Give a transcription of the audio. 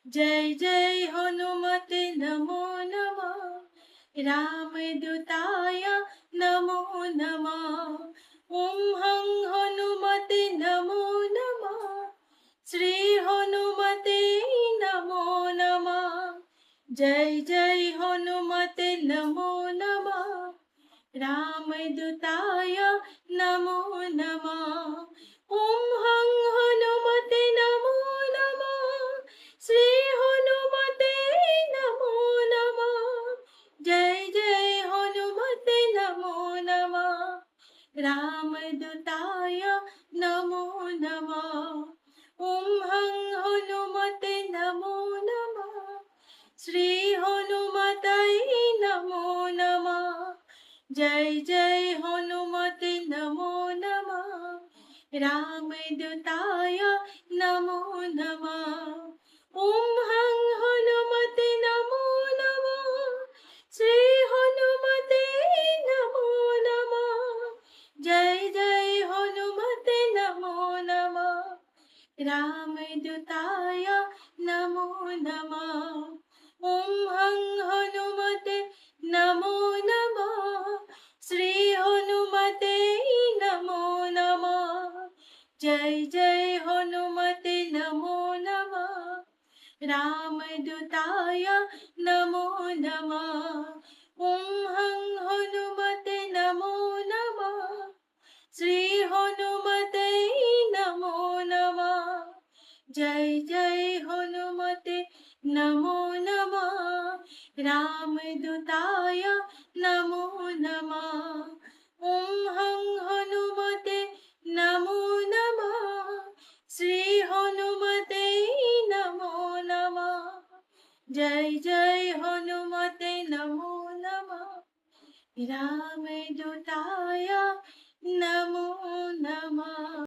जय जय हनुमते नमो नमः। रामदूताय नमो नमः। ॐ हं हनुमते नमो नमः। श्री हनुमते नमो नमः। जय जय हनुमते नमो नमः। रामदूताय नमो नमः। ॐ हं हनुमते नमो नमः। श्री हनुमते नमो नमः। जय जय हनुमते नमो नमः। रामदूताय नमो नमः। ॐ हं हनुमते नमो नमः। श्री हनुमते नमो नमः। जय जय हनुमते नमो नमः। रामदूताय नमो नमः। ॐ हं हनुमते नमो नमः। श्री हनुमते नमो नमः। जय जय हनुमते नमो नमः। रामदूताय नमो नमः। ॐ हं हनुमते नमो नमः। श्री हनुमते नमो नमः। जय जय हनुमते नमो नमः। रामदूताय नमो नमः। ॐ हं हनुमते नमो नमः। श्री हनुमते नमो नमः। जय जय हनुमते नमो नमः। रामदूताय नमो नमः। ॐ हं हनुमते नमो नमः। श्री हनुमते नमो नमः। जय जय हनुमते नमो नमः। रामदूताय नमो नमः।